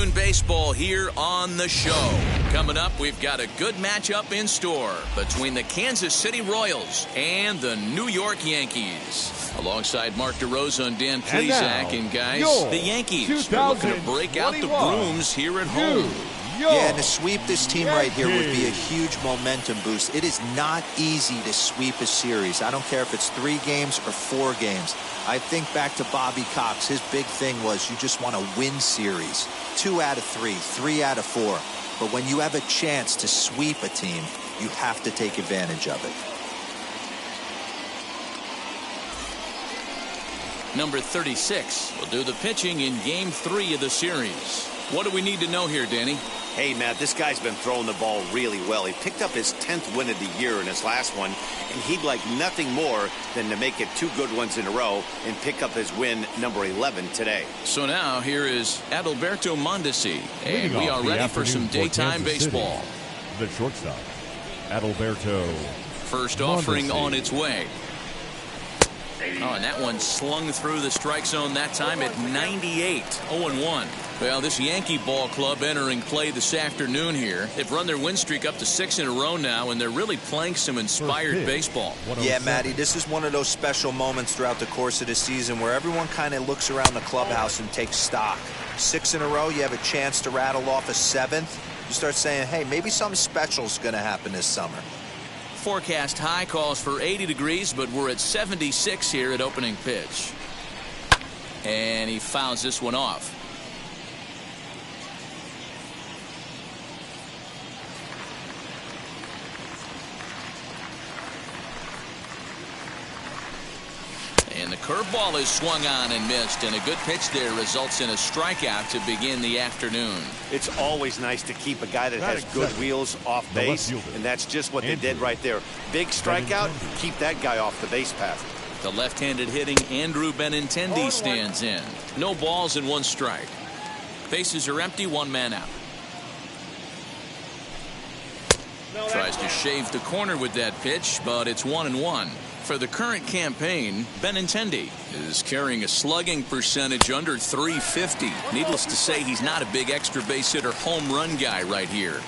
afternoon baseball here on the show. Coming up, we've got a good matchup in store between the Kansas City Royals and the New York Yankees. Alongside Mark DeRosa and Dan Plesac, and guys, the Yankees are looking to break out the brooms here at home. Yeah, and to sweep this team right here would be a huge momentum boost. It is not easy to sweep a series. I don't care if it's 3 games or 4 games. I think back to Bobby Cox. His big thing was you just want to win series. 2 out of 3, 3 out of 4. But when you have a chance to sweep a team, you have to take advantage of it. Number 36 will do the pitching in Game 3 of the series. What do we need to know here, Danny? Hey, Matt, this guy's been throwing the ball really well. He picked up his 10th win of the year in his last one, and he'd like nothing more than to make it 2 good ones in a row and pick up his win number 11 today. So now here is Adalberto Mondesi, and we are ready for some daytime baseball. The shortstop, Adalberto. First offering on its way. Oh, and that one slung through the strike zone that time at 98, 0-1. Well, this Yankee ball club entering play this afternoon here. They've run their win streak up to 6 in a row now, and they're really playing some inspired baseball. Yeah, Matty, this is one of those special moments throughout the course of the season where everyone kind of looks around the clubhouse and takes stock. 6 in a row, you have a chance to rattle off a 7th. You start saying, hey, maybe something special is going to happen this summer. Forecast high calls for 80 degrees, but we're at 76 here at opening pitch. And he fouls this one off. And the curveball is swung on and missed, and a good pitch there results in a strikeout to begin the afternoon. It's always nice to keep a guy that has good wheels off base, and that's just what they did right there. Big strikeout, keep that guy off the base path. The left-handed hitting Andrew Benintendi stands in. No balls and 1 strike. Bases are empty, 1 man out. Tries to shave the corner with that pitch, but it's 1-1. For the current campaign, Benintendi is carrying a slugging percentage under .350. Needless to say, he's not a big extra base hitter home run guy right here.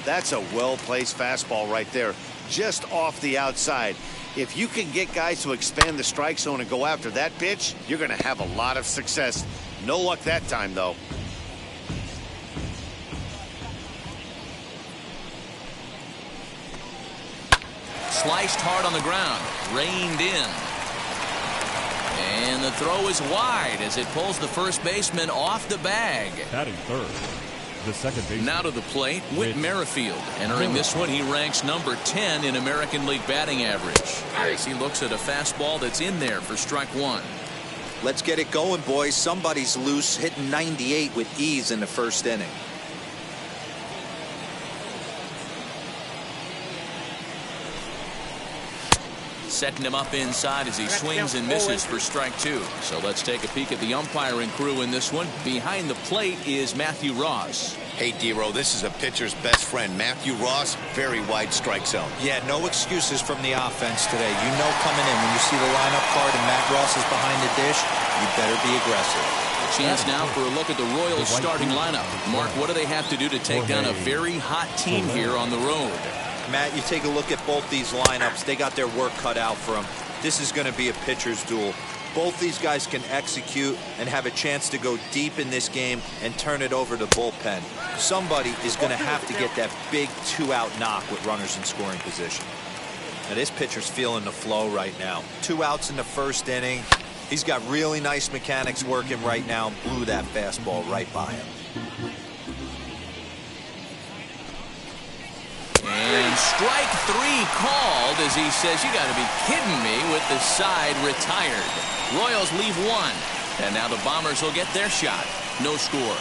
That's a well-placed fastball right there, just off the outside. If you can get guys to expand the strike zone and go after that pitch, you're going to have a lot of success. No luck that time, though. Sliced hard on the ground, reined in. And the throw is wide as it pulls the first baseman off the bag. Batting third, the second baseman. Now to the plate, Whit Merrifield. Entering this one, he ranks number 10 in American League batting average. As he looks at a fastball that's in there for strike 1. Let's get it going, boys. Somebody's loose, hitting 98 with ease in the first inning. Setting him up inside as he swings and misses for strike 2. So let's take a peek at the umpiring crew in this one. Behind the plate is Matthew Ross. Hey, D-Row, this is a pitcher's best friend, Matthew Ross. Very wide strike zone. Yeah, no excuses from the offense today. You know coming in when you see the lineup card and Matt Ross is behind the dish, you better be aggressive. Chance now for a look at the Royals starting lineup. Mark, what do they have to do to take down a very hot team here on the road? Matt, you take a look at both these lineups. They got their work cut out for them. This is going to be a pitcher's duel. Both these guys can execute and have a chance to go deep in this game and turn it over to bullpen. Somebody is going to have to get that big 2-out knock with runners in scoring position. Now, this pitcher's feeling the flow right now. 2 outs in the first inning. He's got really nice mechanics working right now and blew that fastball right by him. And strike 3 called as he says, you got to be kidding me, with the side retired. Royals leave 1. And now the Bombers will get their shot. No score.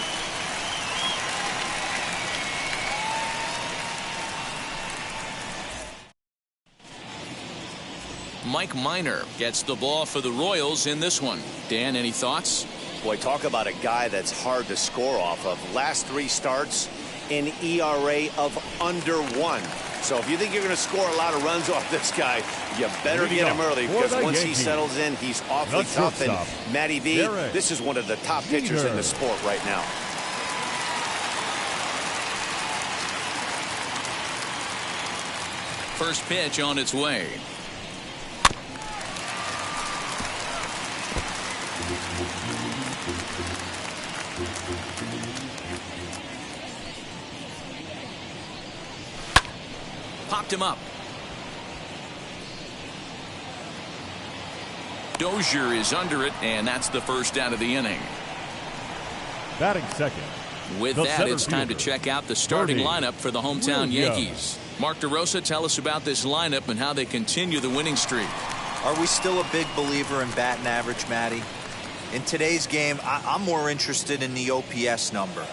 Mike Minor gets the ball for the Royals in this one. Dan, any thoughts? Boy, talk about a guy that's hard to score off of. Last 3 starts, an ERA of under 1. So if you think you're going to score a lot of runs off this guy, you better get him early, because once he settles in, he's awfully tough. And Matty V, this is one of the top pitchers in the sport right now. first pitch on its way. Popped him up. Dozier is under it, and that's the first out of the inning. Batting second. With that, it's time to check out the starting lineup for the hometown Yankees. Mark DeRosa, tell us about this lineup and how they continue the winning streak. Are we still a big believer in batting average, Matty? In today's game, I'm more interested in the OPS number.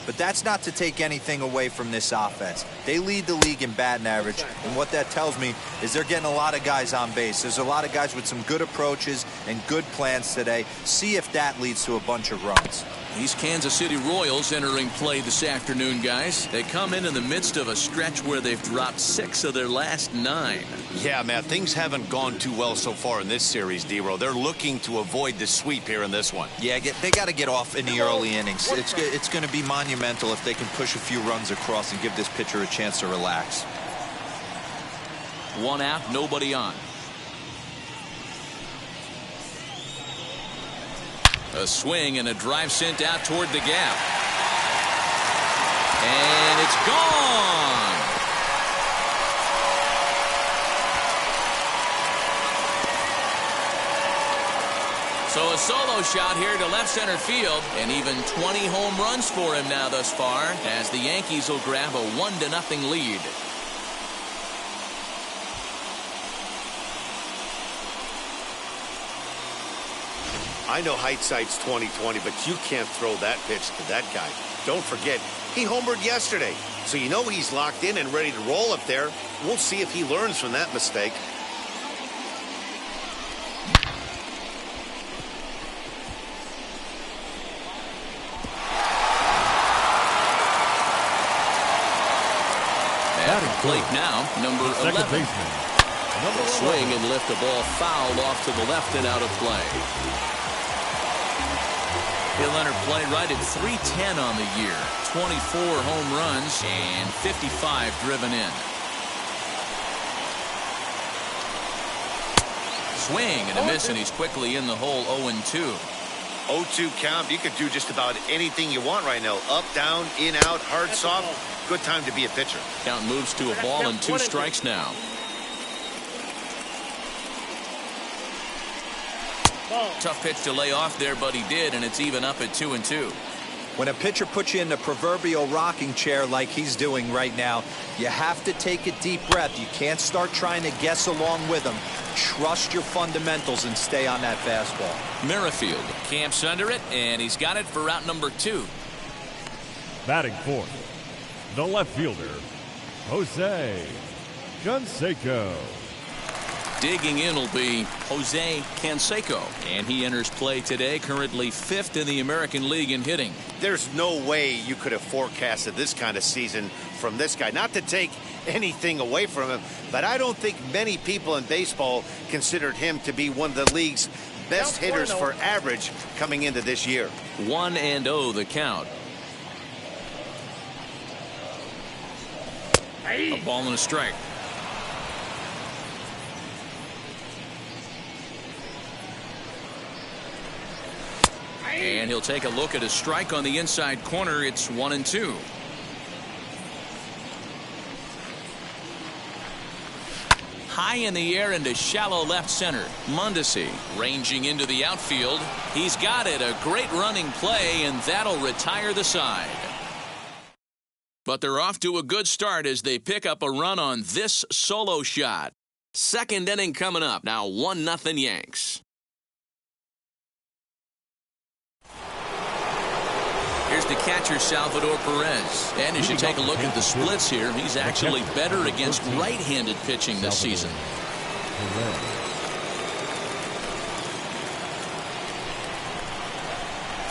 But that's not to take anything away from this offense. They lead the league in batting average, and what that tells me is they're getting a lot of guys on base. There's a lot of guys with some good approaches and good plans today. See if that leads to a bunch of runs. These Kansas City Royals entering play this afternoon, guys. They come in the midst of a stretch where they've dropped 6 of their last 9. Yeah, Matt, things haven't gone too well so far in this series, D-Row. They're looking to avoid the sweep here in this one. Yeah, they got to get off in the early innings. It's going to be monumental if they can push a few runs across and give this pitcher a chance to relax. 1 out, nobody on. A swing and a drive sent out toward the gap. And it's gone. So a solo shot here to left center field, and even 20 home runs for him now thus far, as the Yankees will grab a 1-0 lead. I know hindsight's 20/20, but you can't throw that pitch to that guy. Don't forget, he homered yesterday, so you know he's locked in and ready to roll up there. We'll see if he learns from that mistake. At the plate now, number 11. Second baseman. Number 11. Swing and lift a ball fouled off to the left and out of play. He'll enter play right at .310 on the year. 24 home runs and 55 driven in. Swing and a miss, and he's quickly in the hole. 0-2. 0-2 count. You could do just about anything you want right now. Up, down, in, out, hard, soft. Good time to be a pitcher. Count moves to a ball and 2 strikes now. Tough pitch to lay off there, but he did, and it's even up at 2-2. When a pitcher puts you in the proverbial rocking chair like he's doing right now, you have to take a deep breath. You can't start trying to guess along with him. Trust your fundamentals and stay on that fastball. Merrifield camps under it, and he's got it for route number 2. Batting fourth, the left fielder, Jose Canseco. Digging in will be Jose Canseco, and he enters play today, currently 5th in the American League in hitting. There's no way you could have forecasted this kind of season from this guy. Not to take anything away from him, but I don't think many people in baseball considered him to be one of the league's best hitters for average coming into this year. 1-0 the count. A ball and a strike. And he'll take a look at a strike on the inside corner. It's 1-2. High in the air into shallow left center. Mondesi ranging into the outfield. He's got it. A great running play, and that'll retire the side. But they're off to a good start as they pick up a run on this solo shot. Second inning coming up. Now 1-0 Yanks. Here's the catcher, Salvador Perez. And as you take a look at the splits here, he's actually better against right-handed pitching this season.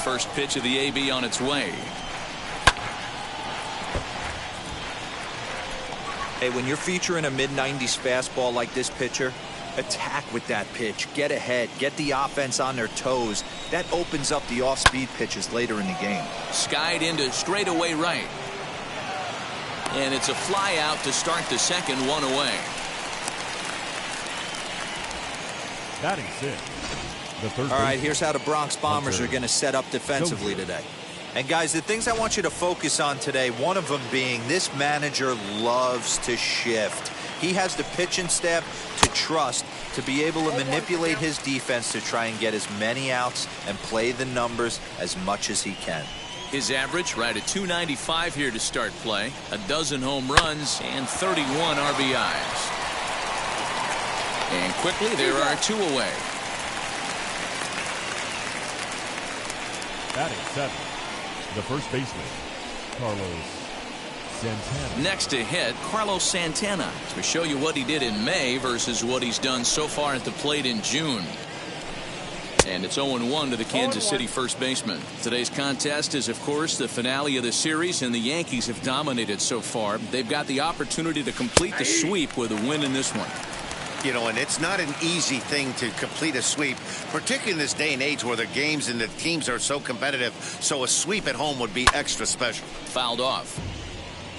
First pitch of the AB on its way. Hey, when you're featuring a mid-90s fastball like this pitcher, attack with that pitch. Get ahead. Get the offense on their toes. That opens up the off-speed pitches later in the game. Skied into straightaway right. And it's a fly out to start the second, 1 away. Batting sixth, the third. All right, here's how the Bronx Bombers are going to set up defensively today. And guys, the things I want you to focus on today, one of them being this manager loves to shift. He has the pitching staff to trust to be able to manipulate his defense to try and get as many outs and play the numbers as much as he can. His average right at .295 here to start play. A dozen home runs and 31 RBIs. And quickly there are 2 away. Batting seventh, the first baseman, Carlos Santana. Next to hit, Carlos Santana, to show you what he did in May versus what he's done so far at the plate in June. And it's 0-1 to the Kansas City first baseman. Today's contest is, of course, the finale of the series, and the Yankees have dominated so far. They've got the opportunity to complete the sweep with a win in this one. You know, and it's not an easy thing to complete a sweep, particularly in this day and age where the games and the teams are so competitive. So a sweep at home would be extra special. Fouled off.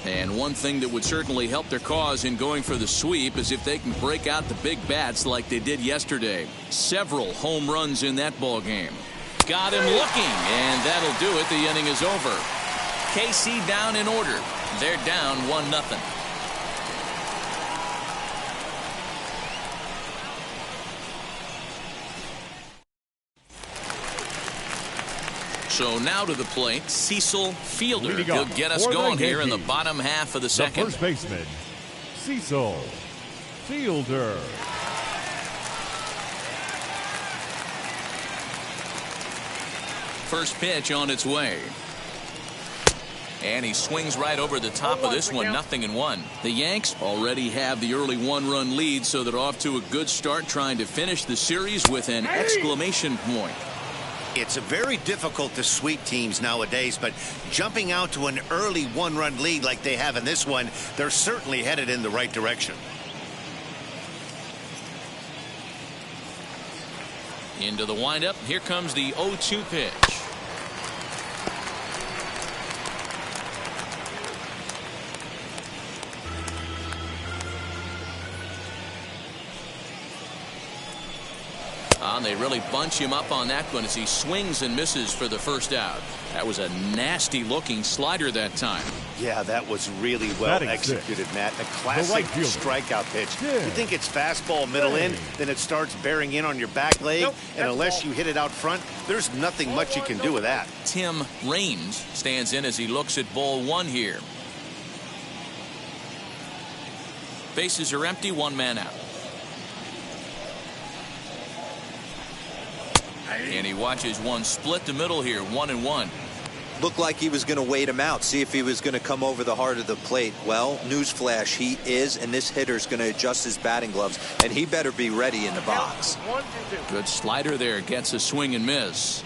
And one thing that would certainly help their cause in going for the sweep is if they can break out the big bats like they did yesterday. Several home runs in that ball game. Got him looking, and that'll do it. The inning is over. KC down in order. They're down 1-0. So now to the plate, Cecil Fielder. He'll get us going here in the bottom half of the second. The first baseman, Cecil Fielder. First pitch on its way. And he swings right over the top of this one, 0-1. The Yanks already have the early 1-run lead, so they're off to a good start trying to finish the series with an exclamation point. It's very difficult to sweep teams nowadays, but jumping out to an early 1-run lead like they have in this one, they're certainly headed in the right direction. Into the windup. Here comes the 0-2 pitch. They really bunch him up on that one as he swings and misses for the first out. That was a nasty looking slider that time. Yeah, that was really well executed, Matt. A classic strikeout pitch. You think it's fastball middle in, then it starts bearing in on your back leg, and unless you hit it out front, there's nothing much you can do with that. Tim Raines stands in as he looks at ball 1 here. Bases are empty, 1 man out. And he watches one split the middle here, 1-1. Looked like he was going to wait him out, see if he was going to come over the heart of the plate. Well, newsflash, he is, and this hitter's going to adjust his batting gloves, and he better be ready in the box. Good slider there, gets a swing and miss.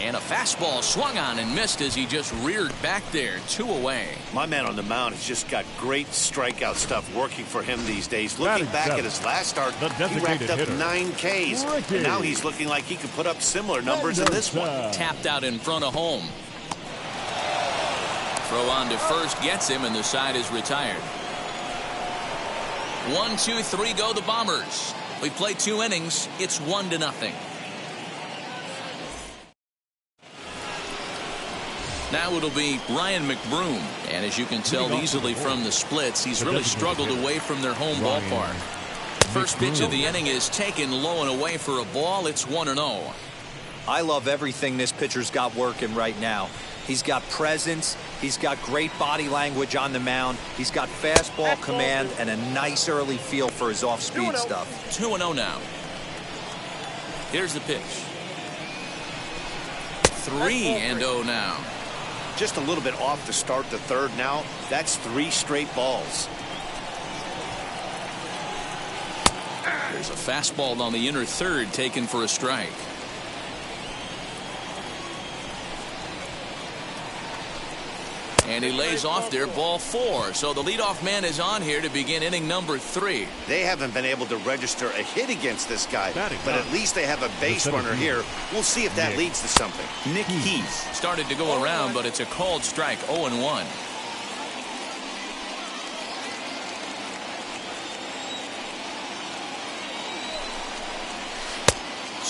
And a fastball swung on and missed as he just reared back there, 2 away. My man on the mound has just got great strikeout stuff working for him these days. Looking back at his last start, he racked up 9 Ks. And now he's looking like he could put up similar numbers in this one. Tapped out in front of home. Throw on to first gets him, and the side is retired. 1, 2, 3 go the Bombers. We played 2 innings. It's 1-0. Now it'll be Ryan McBroom, and as you can tell easily from the splits, he's really struggled away from their home ballpark. First pitch of the inning is taken low and away for a ball. It's 1-0. I love everything this pitcher's got working right now. He's got presence, he's got great body language on the mound, he's got fastball command, and a nice early feel for his off-speed stuff. 2-0 now. Here's the pitch. 3-0 now. Just a little bit off to start the third now. That's 3 straight balls. There's a fastball on the inner third taken for a strike. And he lays off there, ball 4. So the leadoff man is on here to begin inning number 3. They haven't been able to register a hit against this guy, but at least they have a base runner here. We'll see if that leads to something. Heath started to go around, but it's a called strike, 0-1.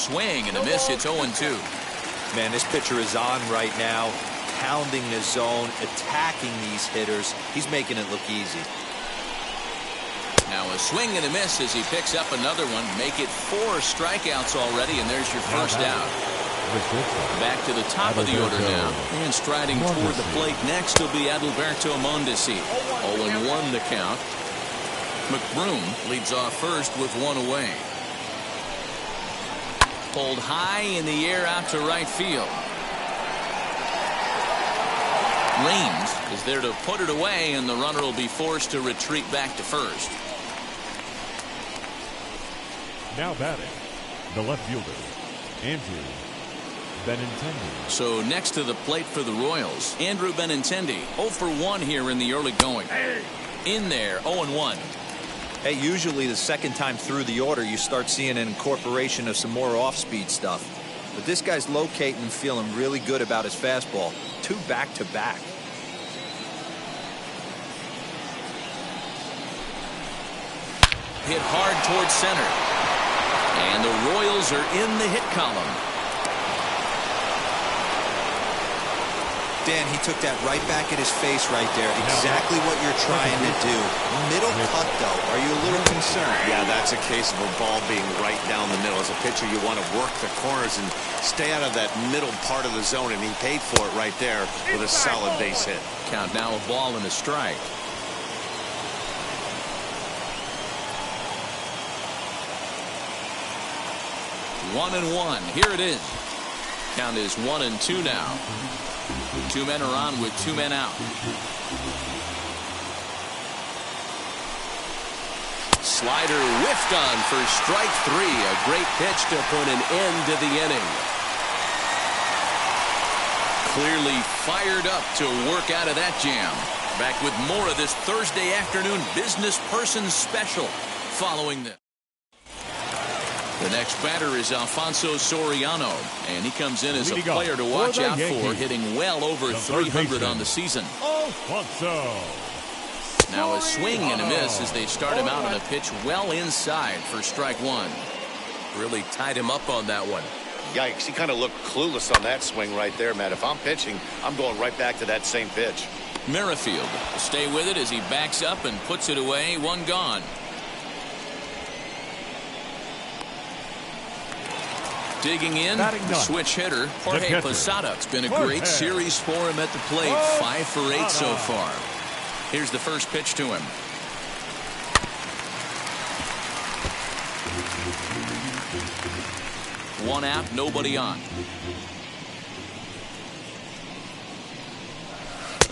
swing and a miss. It's 0-2. Man, this pitcher is on right now, pounding the zone, attacking these hitters. He's making it look easy. Now a swing and a miss as he picks up another one. Make it 4 strikeouts already, and there's your first out. Back to the top of the order now. And striding toward the plate next will be Adalberto Mondesi. 0-1 the count. McBroom leads off first with 1 away. Pulled high in the air out to right field. Raines is there to put it away, and the runner will be forced to retreat back to first. Now batting, the left fielder, Andrew Benintendi. So next to the plate for the Royals, Andrew Benintendi, 0 for 1 here in the early going. In there, 0-1. Hey, usually the second time through the order, you start seeing an incorporation of some more off-speed stuff. But this guy's locating and feeling really good about his fastball. 2 back-to-back. Hit hard towards center. And the Royals are in the hit column. Dan, he took that right back at his face right there. Exactly what you're trying to do. Middle cut, though. Are you a little concerned? Yeah, that's a case of a ball being right down the middle. As a pitcher, you want to work the corners and stay out of that middle part of the zone, and he paid for it right there with a solid base hit. Count now a ball and a strike. One and one. Here it is. Count is 1-2 now. 2 men are on with 2 men out. Slider whiffed on for strike 3. A great pitch to put an end to the inning. Clearly fired up to work out of that jam. Back with more of this Thursday afternoon business person special following this. The next batter is Alfonso Soriano, and he comes in as a player to watch out for, hitting well over 300 on the season. Alfonso. Now a swing and a miss as they start him out on a pitch well inside for strike 1. Really tied him up on that one. Yikes, he kind of looked clueless on that swing right there, Matt. If I'm pitching, I'm going right back to that same pitch. Merrifield will stay with it as he backs up and puts it away. 1 gone. Digging in, the switch hitter, Jorge Posada. It's been a great series for him at the plate. 5 for 8 so far. Here's the first pitch to him. One out, nobody on.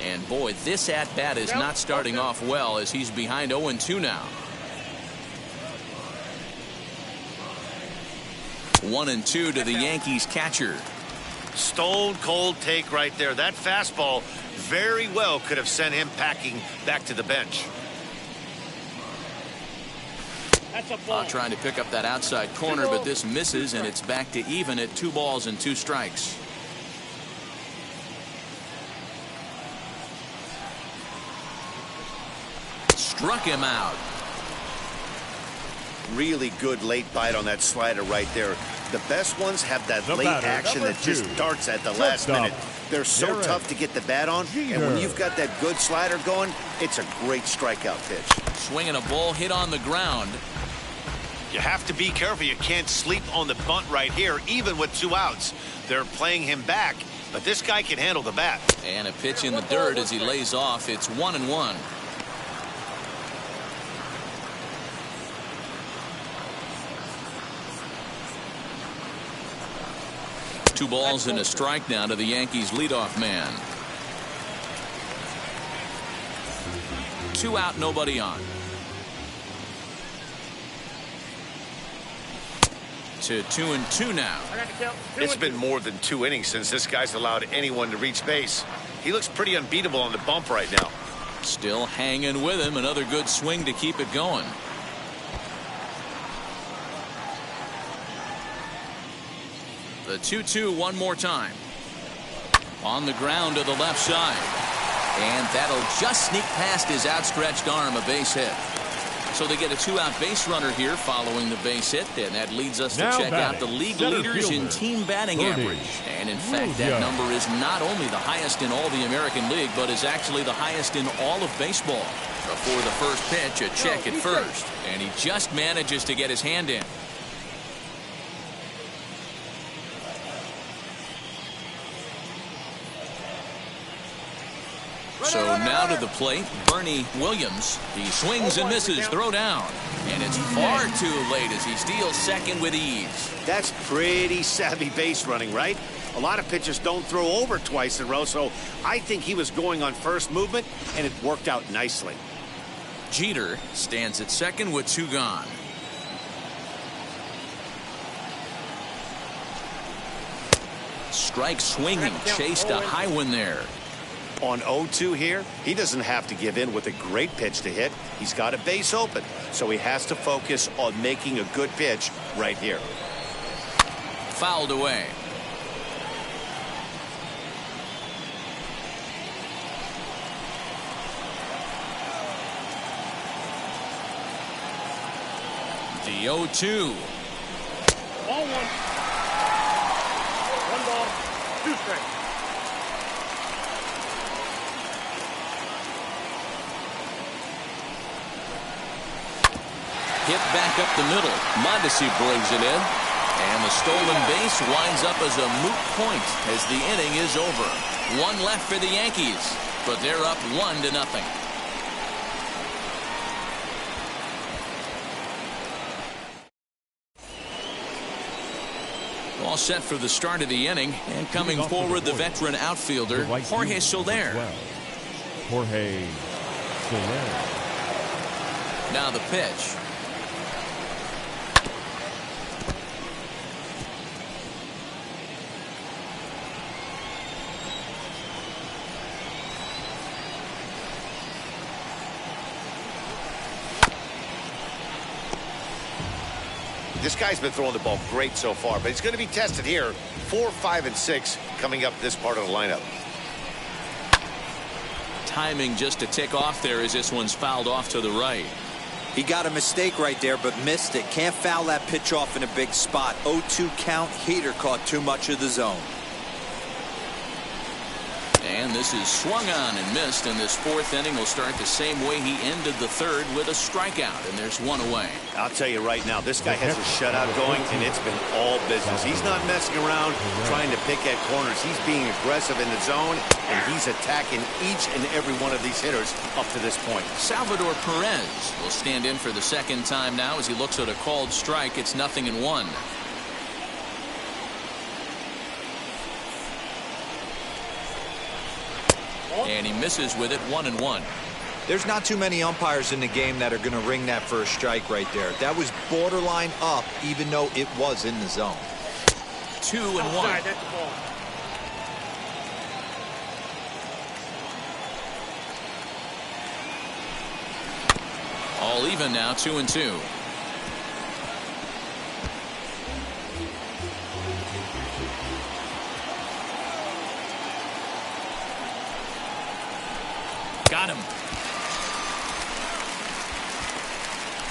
And boy, this at-bat is not starting off well as he's behind 0-2 now. 1-2 to the Yankees catcher. Stone cold take right there. That fastball very well could have sent him packing back to the bench. Trying to pick up that outside corner, but this misses, and it's back to even at 2 balls and 2 strikes. Struck him out. Really good late bite on that slider right there. The best ones have that late action that just darts at the last minute. They're so tough to get the bat on, and when you've got that good slider going, it's a great strikeout pitch. Swinging a ball hit on the ground. You have to be careful. You can't sleep on the bunt right here, even with 2 outs. They're playing him back, but this guy can handle the bat. And a pitch in the dirt as he lays off. It's 1-1. Two balls and a strike now to the Yankees leadoff man. 2 out, nobody on. To 2-2 now. It's been more than 2 innings since this guy's allowed anyone to reach base. He looks pretty unbeatable on the bump right now. Still hanging with him. Another good swing to keep it going. The 2-2 one more time. On the ground to the left side. And that'll just sneak past his outstretched arm, a base hit. So they get a two-out base runner here following the base hit, and that leads us to check out the league leaders in team batting average. And in fact, that number is not only the highest in all the American League, but is actually the highest in all of baseball. Before the first pitch, a check at first, and he just manages to get his hand in. So now to the plate, Bernie Williams. He swings and misses, throw down. And it's far too late as he steals second with ease. That's pretty savvy base running, right? A lot of pitchers don't throw over twice in a row, so I think he was going on first movement, and it worked out nicely. Jeter stands at second with two gone. Strike swinging, chased a high one there. On 0-2 here, he doesn't have to give in with a great pitch to hit. He's got a base open, so he has to focus on making a good pitch right here. Fouled away. The 0-2. Ball one. One ball, two strikes. Hit back up the middle. Mondesi brings it in. And the stolen base winds up as a moot point as the inning is over. One left for the Yankees, but they're up 1-0. All set for the start of the inning, and coming forward the veteran outfielder Jorge Soler. Jorge Soler. Now the pitch. This guy's been throwing the ball great so far, but he's going to be tested here. 4, 5, and 6 coming up this part of the lineup. Timing just to tick off there as this one's fouled off to the right. He got a mistake right there, but missed it. Can't foul that pitch off in a big spot. 0-2 count. Heater caught too much of the zone. And this is swung on and missed, and this fourth inning will start the same way he ended the third with a strikeout, and there's one away. I'll tell you right now, this guy has a shutout going, and it's been all business. He's not messing around trying to pick at corners. He's being aggressive in the zone, and he's attacking each and every one of these hitters up to this point. Salvador Perez will stand in for the second time now as he looks at a called strike. It's 0-1. And he misses with it, 1-1. There's not too many umpires in the game that are going to ring that first strike right there. That was borderline up, even though it was in the zone. 2-1. Outside, that's the ball. All even now, 2-2. Got him.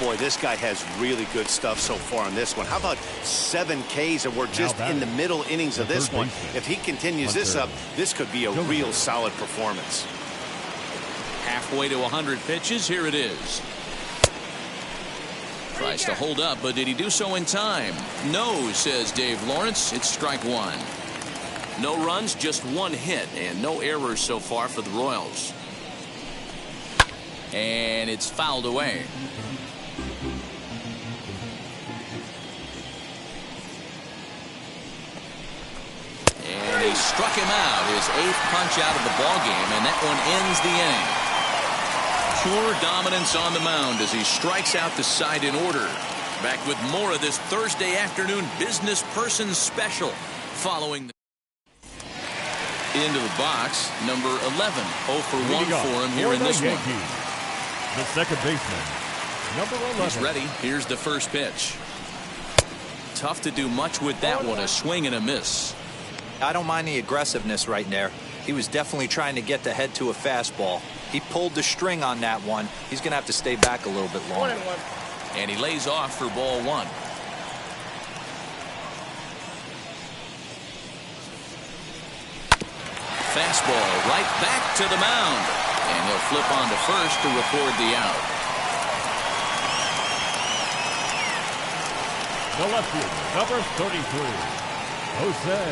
Boy, this guy has really good stuff so far in this one. How about 7 Ks, and we're just in the middle innings of this one. If he continues this up, this could be a real solid performance. Halfway to 100 pitches. Here it is. Tries to hold up, but did he do so in time? No, says Dave Lawrence. It's strike one. No runs, just one hit, and no errors so far for the Royals. And it's fouled away. And he struck him out, his 8th punch out of the ballgame, and that one ends the inning. Pure dominance on the mound as he strikes out the side in order. Back with more of this Thursday afternoon business person special following the into the box, number 11. 0 for 1 for him here in this one. The second baseman, number 11. He's ready. Here's the first pitch. Tough to do much with that one. A swing and a miss. I don't mind the aggressiveness right there. He was definitely trying to get the head to a fastball. He pulled the string on that one. He's going to have to stay back a little bit longer. 1-1. And he lays off for ball one. Fastball right back to the mound. And he'll flip on to first to record the out. The left fielder, number 33, Jose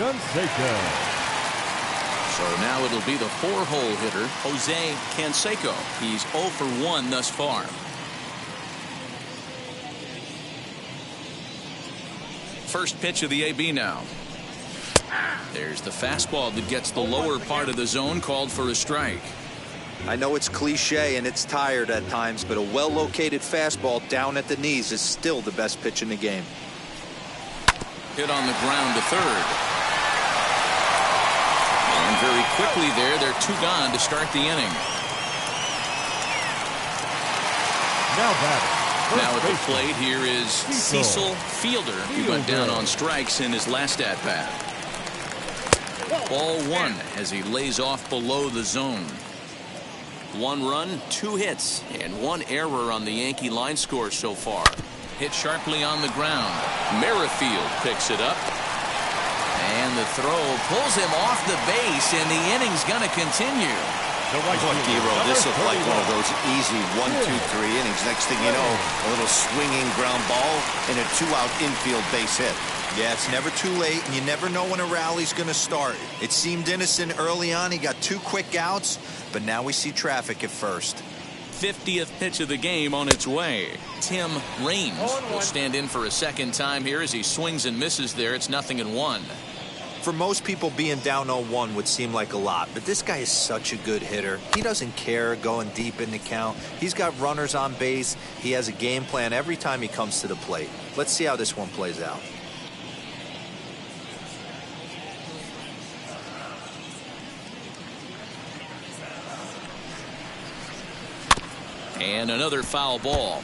Canseco. So now it'll be the 4-hole hitter, Jose Canseco. He's 0 for 1 thus far. First pitch of the AB now. There's the fastball that gets the lower part of the zone, called for a strike. I know it's cliche and it's tired at times, but a well-located fastball down at the knees is still the best pitch in the game. Hit on the ground to third. And very quickly there, they're 2 gone to start the inning. Now batting. Now at the plate here is Cecil Fielder. He went down on strikes in his last at-bat. Ball 1 as he lays off below the zone. 1 run, 2 hits, and 1 error on the Yankee line score so far. Hit sharply on the ground. Merrifield picks it up. And the throw pulls him off the base, and the inning's going to continue. This looked like one of those easy 1, 2, 3 innings. Next thing you know, a little swinging ground ball and a 2-out infield base hit. Yeah, it's never too late, and you never know when a rally's going to start. It seemed innocent early on. He got 2 quick outs, but now we see traffic at first. 50th pitch of the game on its way. Tim Raines will stand in for a second time here as he swings and misses there. It's 0-1. For most people, being down 0-1 would seem like a lot, but this guy is such a good hitter. He doesn't care going deep in the count. He's got runners on base. He has a game plan every time he comes to the plate. Let's see how this one plays out. And another foul ball.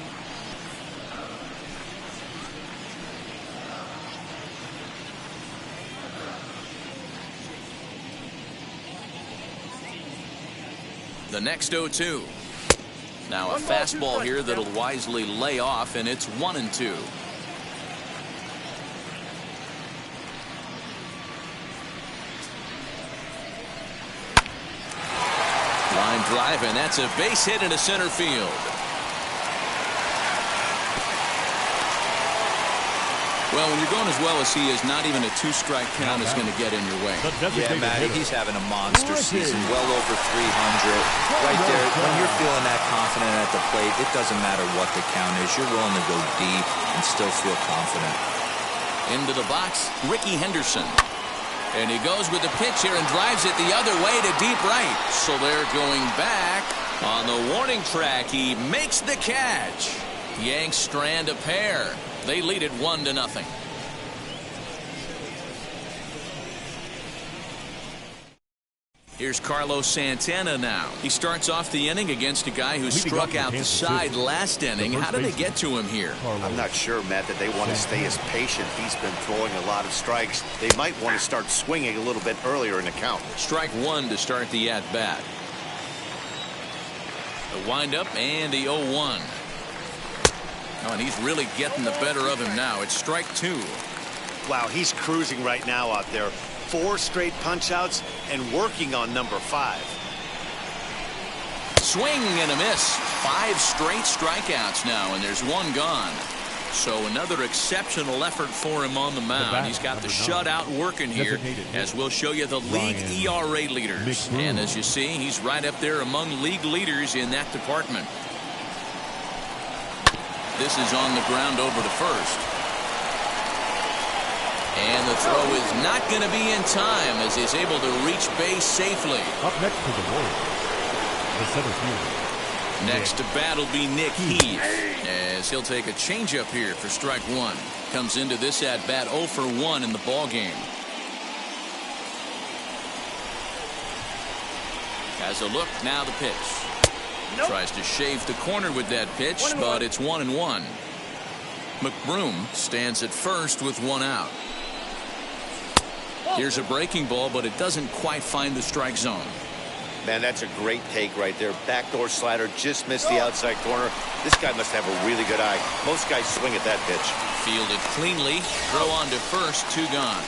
The next 0-2. Now a fastball here that'll wisely lay off, and it's 1-2. Line drive, and that's a base hit into center field. Well, when you're going as well as he is, not even a 2-strike count is going to get in your way. Yeah, Matty, he's having a monster season, well over 300. Right there, when you're feeling that confident at the plate, it doesn't matter what the count is. You're willing to go deep and still feel confident. Into the box, Ricky Henderson. And he goes with the pitch here and drives it the other way to deep right. So they're going back on the warning track. He makes the catch. Yanks strand a pair. They lead it 1-0. Here's Carlos Santana now. He starts off the inning against a guy who struck out the side last inning. How did they get to him here? I'm not sure, Matt, that they want to stay as patient. He's been throwing a lot of strikes. They might want to start swinging a little bit earlier in the count. Strike 1 to start the at-bat. The windup and the 0-1. Oh, and he's really getting the better of him now. It's strike 2. Wow, he's cruising right now out there. 4 straight punch-outs and working on number 5. Swing and a miss. 5 straight strikeouts now, and there's 1 gone. So another exceptional effort for him on the mound. He's got the shutout working here, as we'll show you the league ERA leaders. And as you see, he's right up there among league leaders in that department. This is on the ground over to first. And the throw is not going to be in time as he's able to reach base safely. Up next to the Warriors, the center fielder. Next to bat will be Nick Heath, as he'll take a changeup here for strike 1. Comes into this at bat 0 for 1 in the ball game. Has a look, now the pitch. Nope. Tries to shave the corner with that pitch, but it's 1-1. McBroom stands at first with 1 out. Here's a breaking ball, but it doesn't quite find the strike zone. Man, that's a great take right there. Backdoor slider, just missed the outside corner. This guy must have a really good eye. Most guys swing at that pitch. Fielded cleanly. Throw on to first. 2 gone.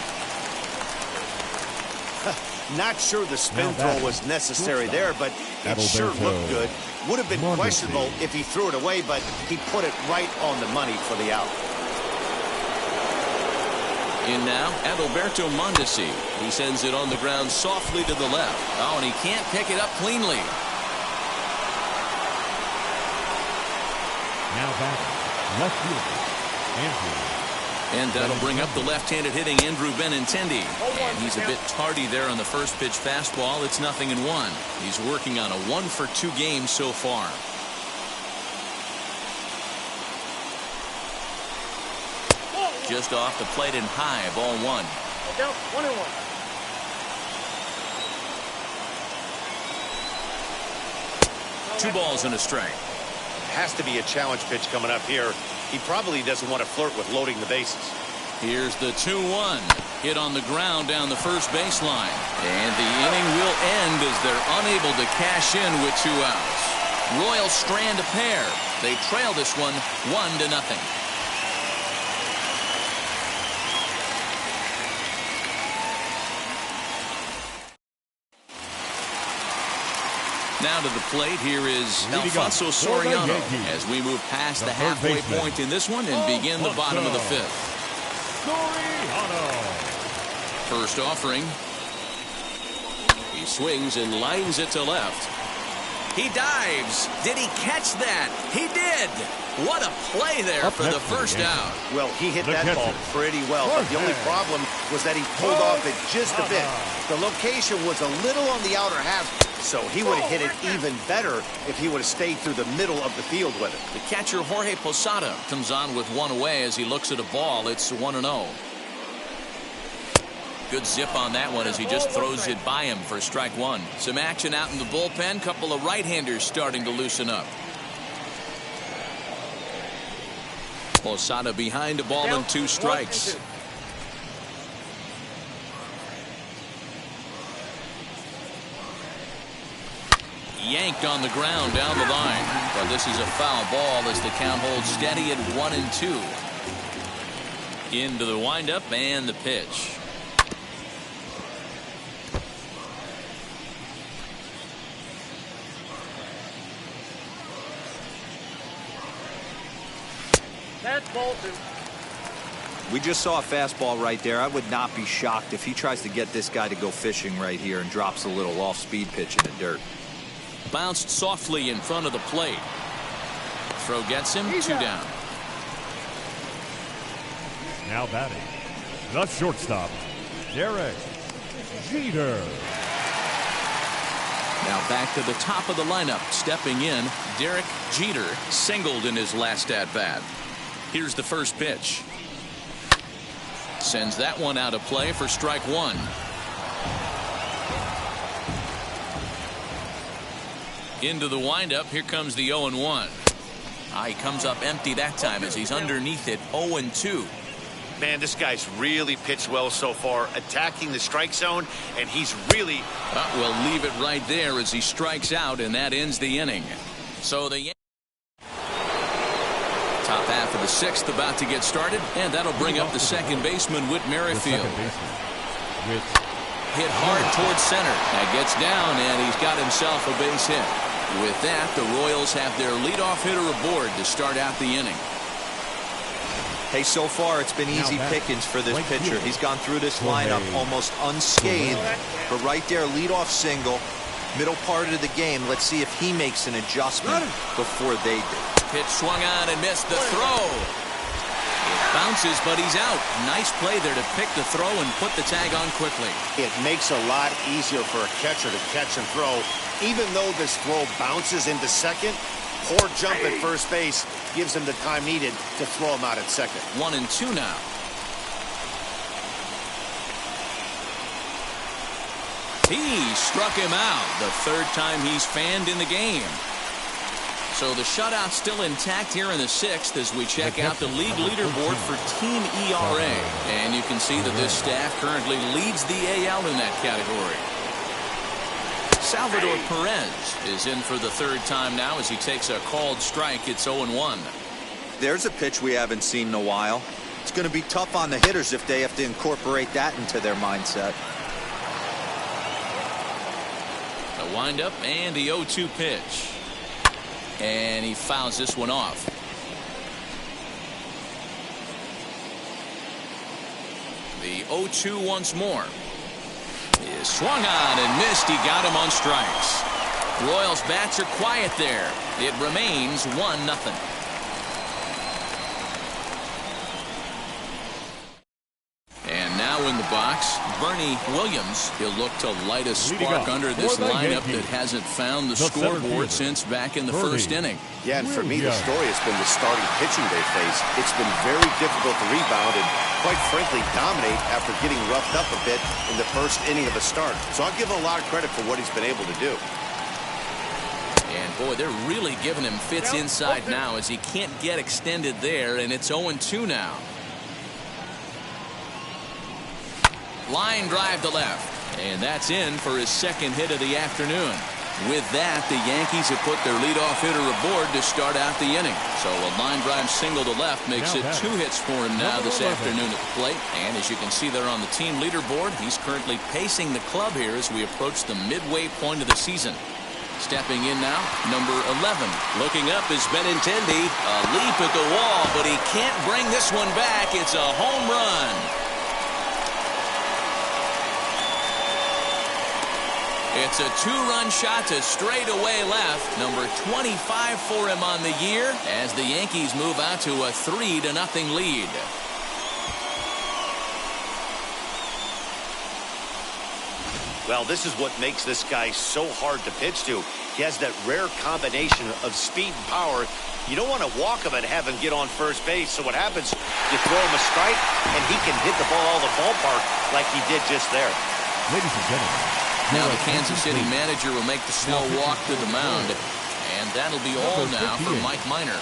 Not sure the spin throw was necessary there, but it sure looked good. Would have been questionable if he threw it away, but he put it right on the money for the out. In now, Adalberto Mondesi. He sends it on the ground softly to the left. Oh, and he can't pick it up cleanly. Now batting, left fielder, Andrew. And that'll bring up the left-handed hitting Andrew Benintendi. And he's a bit tardy there on the first pitch fastball. It's 0-1. He's working on a 1-for-2 game so far. Just off the plate and high, ball 1. Down 1-1. Two balls and a strike. Has to be a challenge pitch coming up here. He probably doesn't want to flirt with loading the bases. Here's the 2-1. Hit on the ground down the first baseline. And the inning will end as they're unable to cash in with 2 outs. Royals strand a pair. They trail this one 1-0. Now to the plate, here is Alfonso Soriano as we move past the halfway point in this one and begin the bottom of the 5th. First offering. He swings and lines it to left. He dives. Did he catch that? He did. What a play there for the first out. Well, he hit that ball pretty well, but the only problem was that he pulled off it just a bit. The location was a little on the outer half, so he would have hit it even better if he would have stayed through the middle of the field with it. The catcher Jorge Posada comes on with 1 away as he looks at a ball. It's 1-0. Good zip on that one as he just throws it by him for strike 1. Some action out in the bullpen. Couple of right-handers starting to loosen up. Posada behind a ball and 2 strikes. Yanked on the ground down the line. But this is a foul ball as the count holds steady at 1-2. Into the windup and the pitch. That's ball 2. We just saw a fastball right there. I would not be shocked if he tries to get this guy to go fishing right here and drops a little off-speed pitch in the dirt. Bounced softly in front of the plate. Throw gets him. 2 down. Now batting, the shortstop, Derek Jeter. Now back to the top of the lineup. Stepping in, Derek Jeter singled in his last at-bat. Here's the first pitch. Sends that one out of play for strike 1. Into the windup. Here comes the 0-1. He comes up empty that time as he's underneath it. 0-2. Man, this guy's really pitched well so far, attacking the strike zone, and he's really... We'll leave it right there as he strikes out, and that ends the inning. So the top half of the 6th about to get started, and that'll bring up the second baseman, Whit Merrifield. Hit hard towards center. That gets down, and he's got himself a base hit. With that, the Royals have their leadoff hitter aboard to start out the inning. Hey, so far it's been easy pickings for this pitcher. He's gone through this lineup almost unscathed. But right there, leadoff single, middle part of the game. Let's see if he makes an adjustment before they do. Pitch swung on and missed the throw. It bounces, but he's out. Nice play there to pick the throw and put the tag on quickly. It makes a lot easier for a catcher to catch and throw. Even though this throw bounces into second, poor jump at first base gives him the time needed to throw him out at second. 1-2 now. He struck him out. The 3rd time he's fanned in the game. So the shutout's still intact here in the 6th as we check out the league leaderboard for team ERA. And you can see that this staff currently leads the AL in that category. Salvador Perez is in for the third time now as he takes a called strike. It's 0-1. There's a pitch we haven't seen in a while. It's going to be tough on the hitters if they have to incorporate that into their mindset. The windup and the 0-2 pitch. And he fouls this one off. The 0-2 once more. Is swung on and missed. He got him on strikes. Royals bats are quiet there. It remains 1-0. In the box, Bernie Williams. He'll look to light a spark under this lineup that hasn't found the scoreboard since back in the first inning. Yeah, and for me, the story has been the starting pitching they face. It's been very difficult to rebound and, quite frankly, dominate after getting roughed up a bit in the first inning of a start. So I'll give him a lot of credit for what he's been able to do. And, boy, they're really giving him fits inside now as he can't get extended there, and it's 0-2 now. Line drive to left, and that's in for his second hit of the afternoon. With that, the Yankees have put their leadoff hitter aboard to start out the inning. So a line drive single to left makes it 2 hits for him now this afternoon at the plate. And as you can see there on the team leaderboard, he's currently pacing the club here as we approach the midway point of the season. Stepping in now, number 11. Looking up is Benintendi. A leap at the wall, but he can't bring this one back. It's a home run. It's a 2-run shot to straightaway left. Number 25 for him on the year as the Yankees move out to a 3-0 lead. Well, this is what makes this guy so hard to pitch to. He has that rare combination of speed and power. You don't want to walk him and have him get on first base. So what happens, you throw him a strike, and he can hit the ball out of the ballpark like he did just there. Ladies and gentlemen, now the Kansas City manager will make the slow walk to the mound. And that'll be all now for Mike Minor.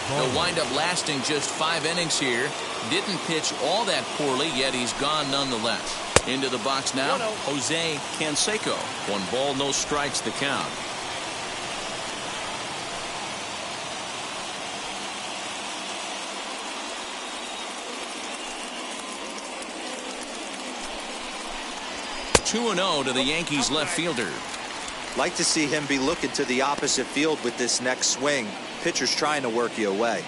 He'll wind up lasting just 5 innings here. Didn't pitch all that poorly, yet he's gone nonetheless. Into the box now, Jose Canseco. 1 ball, no strikes the count. (2-0) to the Yankees left fielder. Like to see him be looking to the opposite field with this next swing. Pitcher's trying to work you away.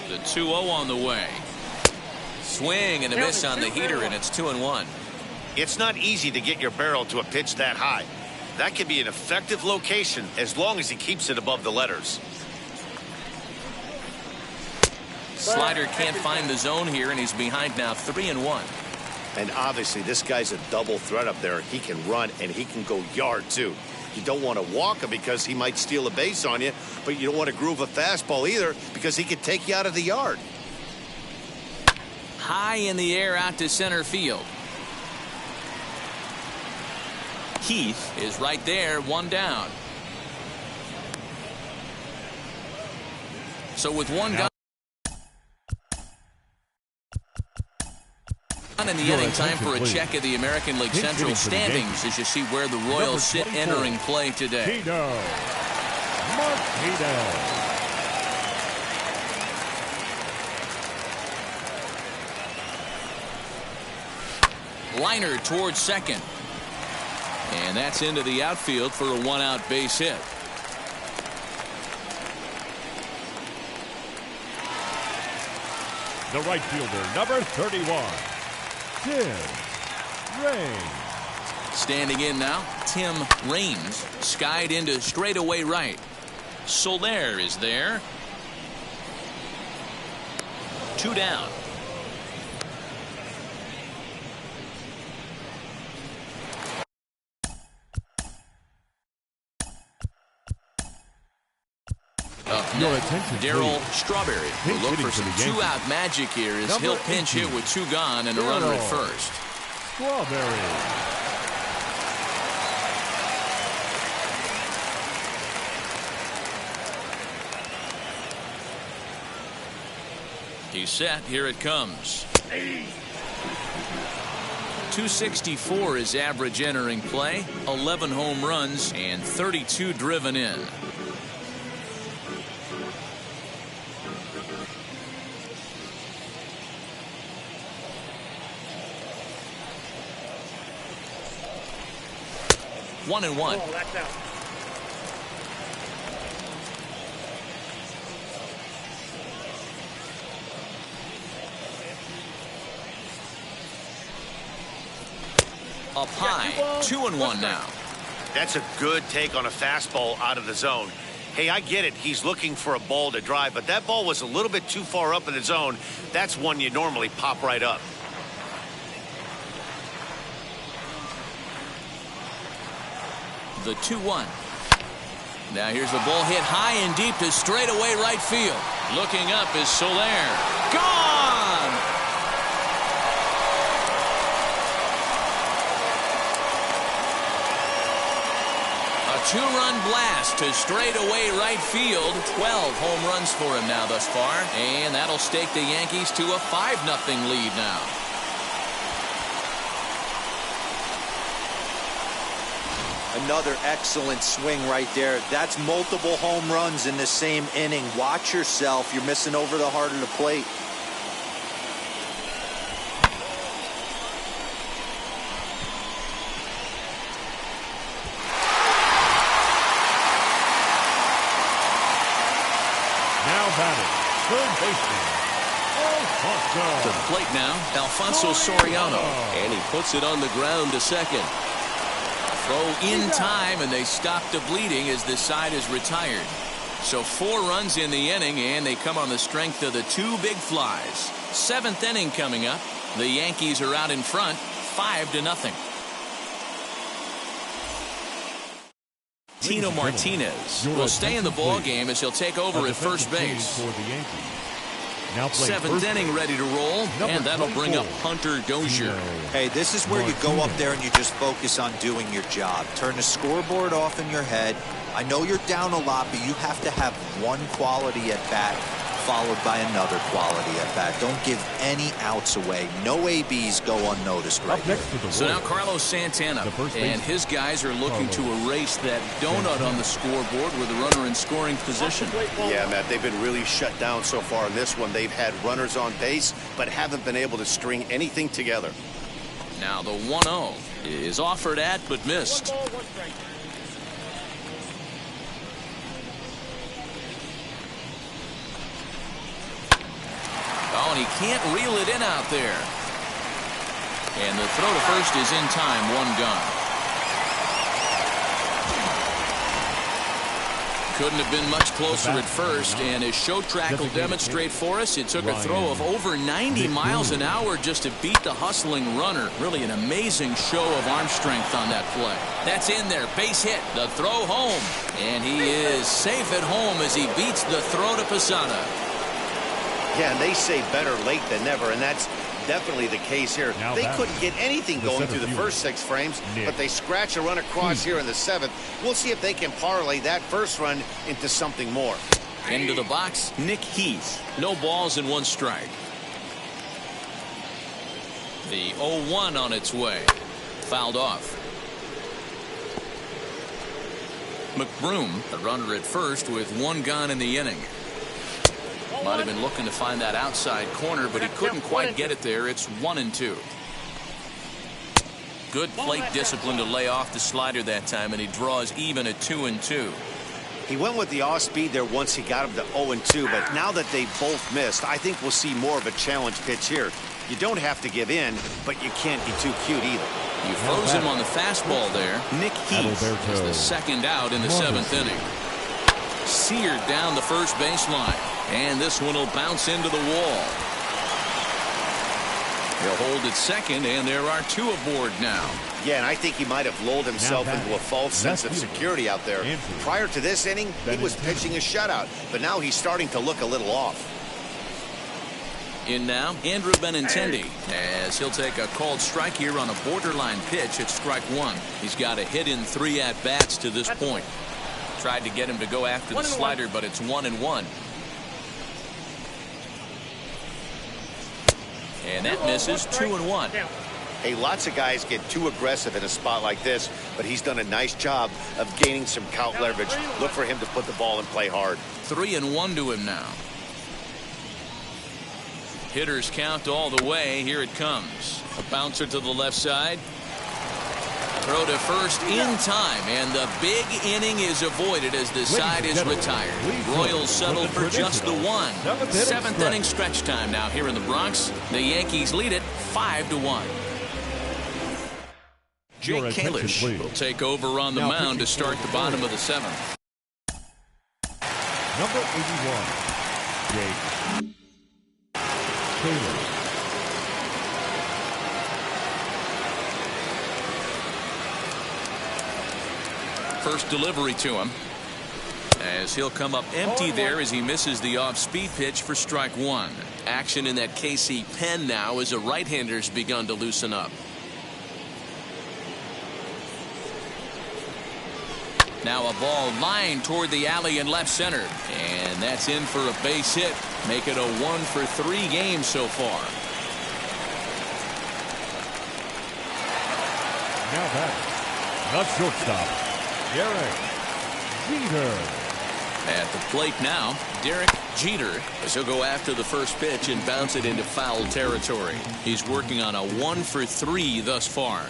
The 2-0 on the way. Swing and a miss on the heater, and it's 2-1. It's not easy to get your barrel to a pitch that high. That can be an effective location as long as he keeps it above the letters. Slider can't find the zone here, and he's behind now 3-1. And obviously this guy's a double threat up there. He can run and he can go yard too. You don't want to walk him because he might steal a base on you, but you don't want to groove a fastball either because he could take you out of the yard. High in the air out to center field. Heath is right there, 1 down. So with 1 gone in the inning, time for a check of the American League Central standings as you see where the Royals sit entering play today. Liner towards second. And that's into the outfield for a 1-out base hit. The right fielder, number 31, Tim Raines. Standing in now, Tim Raines, skied into straightaway right. Soler is there. 2 down. Darryl Strawberry will look for some 2-out magic here as he'll pinch hit with 2 gone and a runner at first. Strawberry. He's set. Here it comes. .264 is average entering play, 11 home runs and 32 driven in. One and one. Oh, that's out. Up high, 2-1 now. That's a good take on a fastball out of the zone. Hey, I get it. He's looking for a ball to drive, but that ball was a little bit too far up in the zone. That's one you normally pop right up. The 2-1. Now here's a ball hit high and deep to straightaway right field. Looking up is Soler. Gone! A two-run blast to straightaway right field. 12 home runs for him now thus far. And that'll stake the Yankees to a 5-0 lead now. Another excellent swing right there. That's multiple home runs in the same inning. Watch yourself. You're missing over the heart of the plate. Now batting, third baseman, Alfonso. To the plate now, Alfonso Soriano. And he puts it on the ground to second. Throw in time, and they stop the bleeding as this side is retired. So 4 runs in the inning, and they come on the strength of the 2 big flies. 7th inning coming up. The Yankees are out in front, 5-0. Tino Martinez will stay in the ball game as he'll take over at first base. For the Yankees. Now 7th inning ready to roll, and that'll bring up Hunter Dozier. Hey, this is where you go up there and you just focus on doing your job. Turn the scoreboard off in your head. I know you're down a lot, but you have to have one quality at bat followed by another quality at bat. Don't give any outs away. No ABs go unnoticed right here. So now Carlos Santana and his guys are looking to erase that donut on the scoreboard with a runner in scoring position. Yeah, Matt, they've been really shut down so far in this one. They've had runners on base, but haven't been able to string anything together. Now the 1-0 is offered at but missed. 1 ball, 1 strike. Oh, and he can't reel it in out there. And the throw to first is in time, 1 gone. Couldn't have been much closer at first, and as show track will demonstrate for us, it took a throw of over 90 miles an hour just to beat the hustling runner. Really an amazing show of arm strength on that play. That's in there, base hit, the throw home, and he is safe at home as he beats the throw to Posada. Yeah, and they say better late than never, and that's definitely the case here. They couldn't get anything going through the first 6 frames, but they scratch a run across here in the 7th. We'll see if they can parlay that first run into something more. Into the box, Nick Heath. No balls and 1 strike. The 0-1 on its way. Fouled off. McBroom, the runner at first with 1 gone in the inning. Might have been looking to find that outside corner, but he couldn't quite get it there. It's 1-2. Good plate discipline to lay off the slider that time, and he draws even at 2-2. He went with the off speed there once he got him to 0-2, but now that they both missed, I think we'll see more of a challenge pitch here. You don't have to give in, but you can't be too cute either. You froze him on the fastball there. Nick Heath is the 2nd out in the 7th inning. Seared down the first baseline. And this one will bounce into the wall. He'll hold at second, and there are 2 aboard now. Yeah, and I think he might have lulled himself into a false sense of security out there. Prior to this inning, he was pitching a shutout, but now he's starting to look a little off. In now, Andrew Benintendi, as he'll take a called strike here on a borderline pitch at strike 1. He's got a hit in 3 at-bats to this point. Tried to get him to go after the slider, but it's 1-1. And that misses. 2-1. Hey, lots of guys get too aggressive in a spot like this, but he's done a nice job of gaining some count leverage. Look for him to put the ball and play hard. 3-1 to him now. Hitters count all the way. Here it comes. A bouncer to the left side. Throw to first in time, and the big inning is avoided as the side is retired. Royals settled for just the one. Seventh inning stretch time now here in the Bronx. The Yankees lead it 5-1. Jake Kalish will take over on the mound to start the bottom of the seventh. Number 81, Jake Kalish. First delivery to him, as he'll come up empty there as he misses the off-speed pitch for strike one. Action in that KC pen now as a right-hander's begun to loosen up. Now a ball lined toward the alley in left center, and that's in for a base hit. Make it a 1-for-3 game so far. Now back, the shortstop, Derek Jeter. At the plate now, Derek Jeter, as he'll go after the first pitch and bounce it into foul territory. He's working on a 1-for-3 thus far.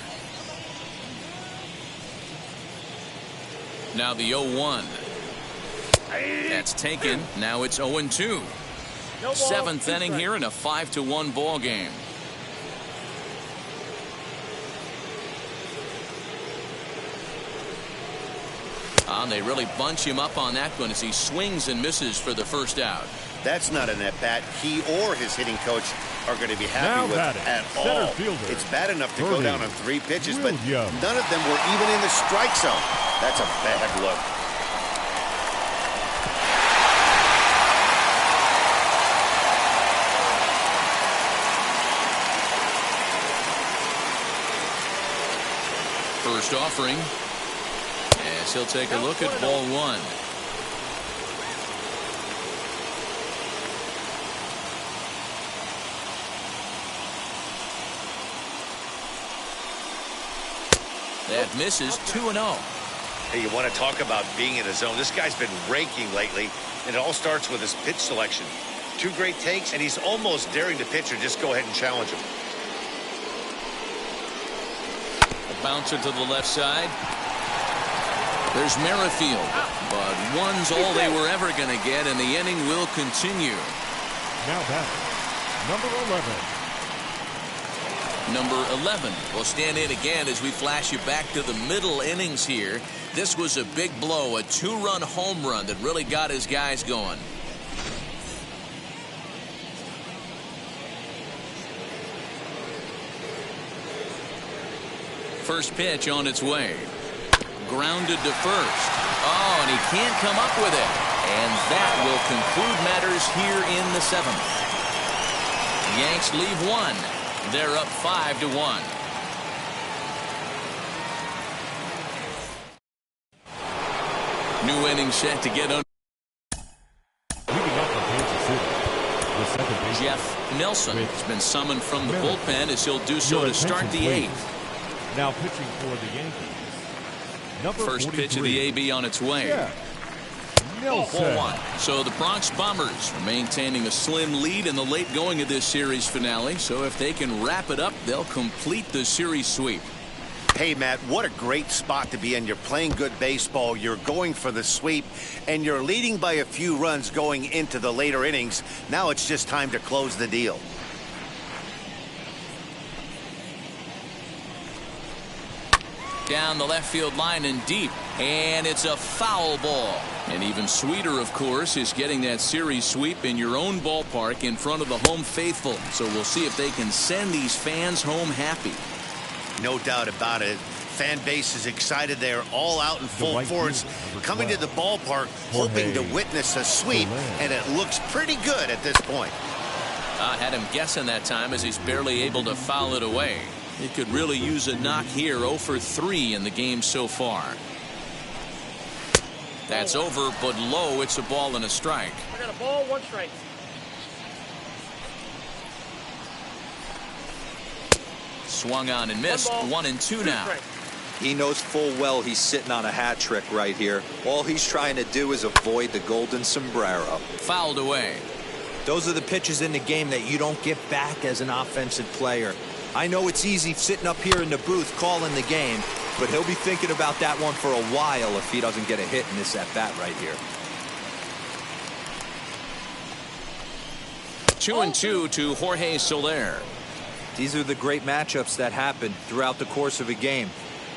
Now the 0-1. That's taken. Now it's 0-2. Seventh inning here in a 5-1 ball game. They really bunch him up on that one as he swings and misses for the first out. That's not an at-bat he or his hitting coach are going to be happy with at all. It's bad enough to go down on 3 pitches, but none of them were even in the strike zone. That's a bad look. First offering, as he'll take a look at ball one. That misses. 2-0. Hey, you want to talk about being in a zone? This guy's been raking lately, and it all starts with his pitch selection. 2 great takes, and he's almost daring the pitcher just go ahead and challenge him. A bouncer to the left side. There's Merrifield, but one's all they were ever going to get, and the inning will continue. Now back, number 11. Number 11 will stand in again as we flash you back to the middle innings here. This was a big blow, a 2-run home run that really got his guys going. First pitch on its way. Grounded to first. Oh, and he can't come up with it. And that will conclude matters here in the 7th. Yanks leave 1. They're up 5-1. New inning set to get under. Jeff Nelson has been summoned from the bullpen as he'll do so to start the 8th. Now pitching for the Yankees. First pitch of the AB on its way. Yeah. 4-1. So the Bronx Bombers are maintaining a slim lead in the late going of this series finale. So if they can wrap it up, they'll complete the series sweep. Hey, Matt, what a great spot to be in. You're playing good baseball. You're going for the sweep, and you're leading by a few runs going into the later innings. Now it's just time to close the deal. Down the left field line and deep, and it's a foul ball. And even sweeter, of course, is getting that series sweep in your own ballpark in front of the home faithful. So we'll see if they can send these fans home happy. No doubt about it. Fan base is excited. They're all out in full force, coming to the ballpark, hoping to witness a sweep, and it looks pretty good at this point. I had him guessing that time as he's barely able to foul it away. He could really use a knock here. 0 for 3 in the game so far. That's over, but low. It's a ball and a strike. I got a ball, 1 strike. Swung on and missed. 1-2 now. He knows full well he's sitting on a hat trick right here. All he's trying to do is avoid the golden sombrero. Fouled away. Those are the pitches in the game that you don't get back as an offensive player. I know it's easy sitting up here in the booth calling the game, but he'll be thinking about that one for a while if he doesn't get a hit in this at-bat right here. 2-2 to Jorge Soler. These are the great matchups that happen throughout the course of a game.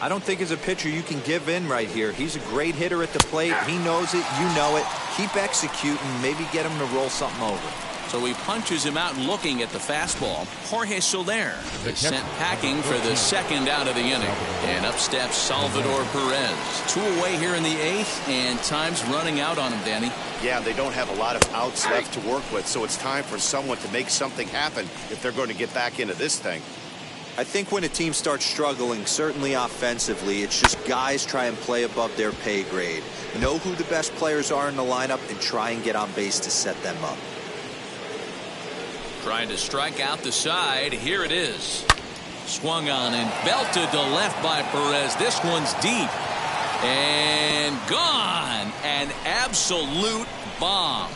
I don't think as a pitcher you can give in right here. He's a great hitter at the plate. He knows it. You know it. Keep executing. Maybe get him to roll something over. So he punches him out looking at the fastball. Jorge Soler is sent packing for the second out of the inning. And up steps Salvador Perez. 2 away here in the 8th, and time's running out on him, Danny. Yeah, they don't have a lot of outs left to work with, so it's time for someone to make something happen if they're going to get back into this thing. I think when a team starts struggling, certainly offensively, it's just guys try and play above their pay grade. Know who the best players are in the lineup and try and get on base to set them up. Trying to strike out the side. Here it is. Swung on and belted to left by Perez. This one's deep. And gone. An absolute bomb.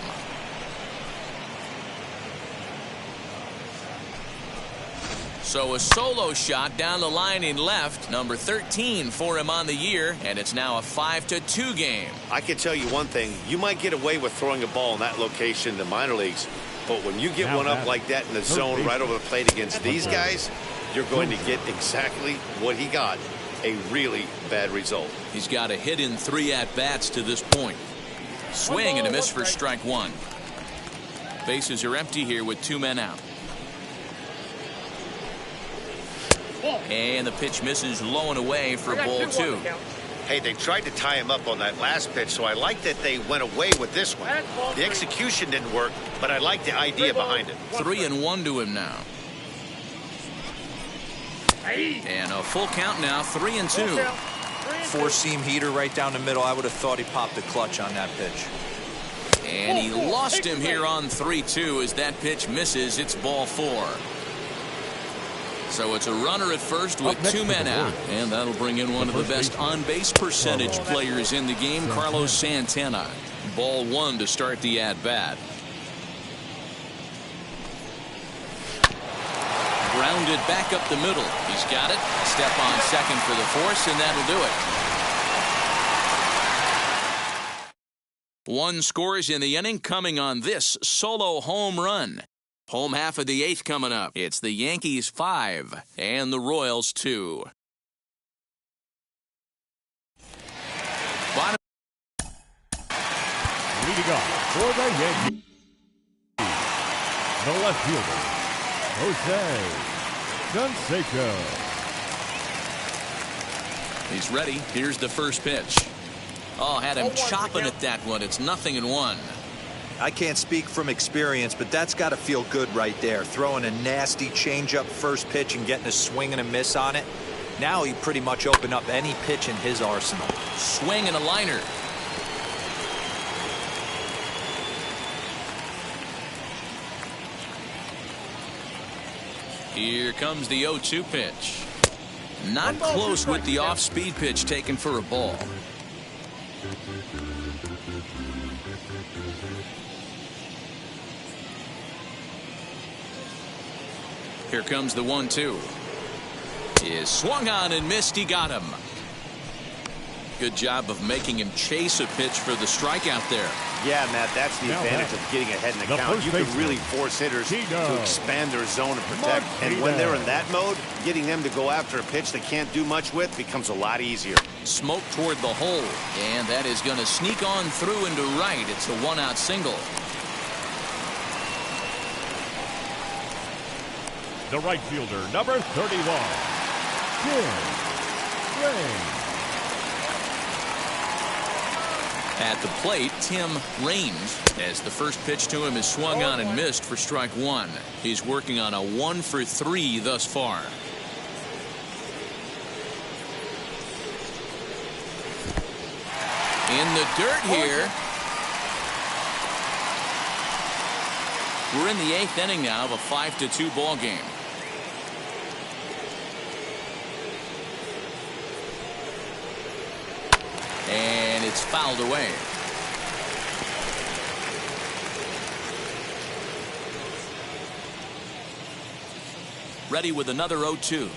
So a solo shot down the line in left. Number 13 for him on the year. And it's now a 5-2 game. I can tell you one thing. You might get away with throwing a ball in that location in the minor leagues. But when you get one up like that in the zone right over the plate against these guys, you're going to get exactly what he got. A really bad result. He's got a hit in 3 at-bats to this point. Swing and a miss for strike 1. Bases are empty here with 2 men out. And the pitch misses low and away for ball 2. Hey, they tried to tie him up on that last pitch, so I like that they went away with this one. The execution didn't work, but I like the idea behind it. 3-1 to him now. And a full count now, 3-2. 4-seam heater right down the middle. I would have thought he popped the clutch on that pitch. And he lost him here on 3-2 as that pitch misses. It's ball 4. So it's a runner at first with 2 men out. And that'll bring in one of the best on-base percentage players in the game, Carlos Santana. Ball 1 to start the at-bat. Grounded back up the middle. He's got it. Step on second for the force, and that'll do it. 1 scores in the inning coming on this solo home run. Home half of the 8th coming up. It's the Yankees 5 and the Royals 2. Bottom. Leading off for the Yankees, the left fielder, Jose Canseco. He's ready. Here's the first pitch. Oh, had him chopping at that one. It's 0-1. I can't speak from experience, but that's got to feel good right there. Throwing a nasty changeup first pitch and getting a swing and a miss on it. Now he pretty much opened up any pitch in his arsenal. Swing and a liner. Here comes the 0-2 pitch. Not close with the off-speed pitch taken for a ball. Here comes the 1-2. Is swung on and missed. He got him. Good job of making him chase a pitch for the strikeout there. Yeah, Matt, that's the advantage of getting ahead in the count. You can really force hitters to expand their zone and protect. And when they're in that mode, getting them to go after a pitch they can't do much with becomes a lot easier. Smoke toward the hole. And that is going to sneak on through into right. It's a 1-out single. The right fielder, number 31, Tim Raines. At the plate, Tim Raines, as the first pitch to him is swung on and missed for strike 1. He's working on a 1-for-3 thus far. In the dirt here. We're in the 8th inning now of a 5-2 ball game. and it's fouled away. Ready with another 0-2.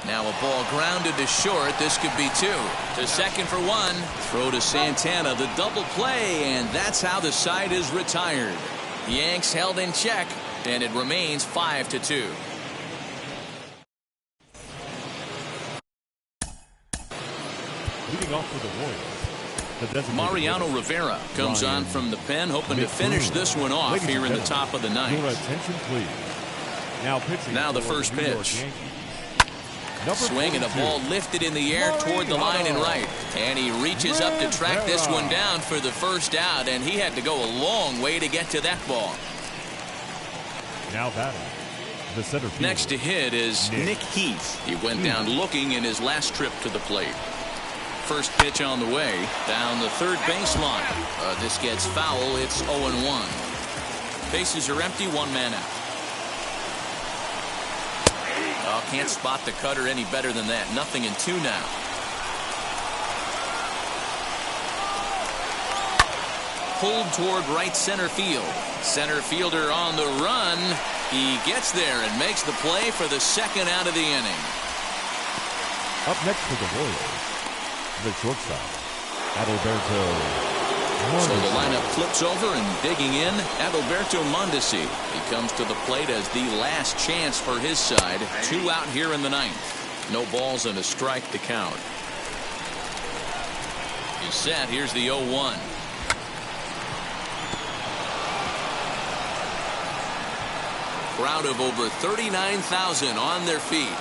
Now a ball grounded to short. This could be 2. To second for 1. Throw to Santana. The double play, and that's how the side is retired. Yanks held in check, and it remains 5-2. Leading off for the Royals, Mariano Rivera comes on from the pen, hoping to finish this one off here in the top of the ninth. Your attention, please. Now pitching. Now the first pitch. Swing and a ball lifted in the air toward the line and right. And he reaches up to track this one down for the first out, and he had to go a long way to get to that ball. Now batting, the center field. Next to hit is Nick Heath. He went down looking in his last trip to the plate. First pitch on the way, down the third baseline. This gets foul. It's 0-1. Bases are empty, 1 man out. Oh, can't spot the cutter any better than that. 0-2 now. Pulled toward right center field. Center fielder on the run. He gets there and makes the play for the second out of the inning. Up next for the Royals, the shortstop, Adalberto. So the lineup flips over, and digging in, Adalberto Mondesi. He comes to the plate as the last chance for his side. 2 out here in the ninth. No balls and a strike to count. He's set. Here's the 0-1. Crowd of over 39,000 on their feet.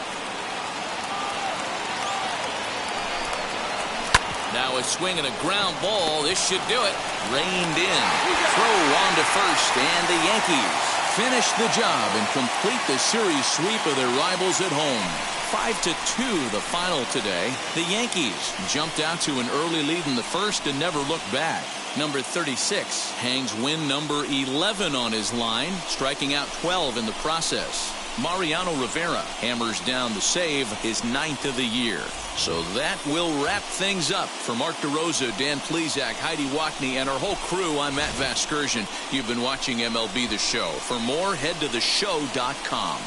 Now a swing and a ground ball. This should do it. Reined in. Throw on to first, and the Yankees finish the job and complete the series sweep of their rivals at home. 5-2 the final today. The Yankees jumped out to an early lead in the first and never looked back. Number 36 hangs win number 11 on his line, striking out 12 in the process. Mariano Rivera hammers down the save, his 9th of the year. So that will wrap things up. For Mark DeRosa, Dan Plesac, Heidi Watney, and our whole crew, I'm Matt Vasgersian. You've been watching MLB The Show. For more, head to theshow.com.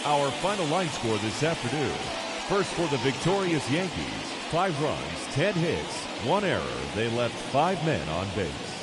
Our final line score this afternoon. First for the victorious Yankees, 5 runs, 10 hits, 1 error. They left 5 men on base.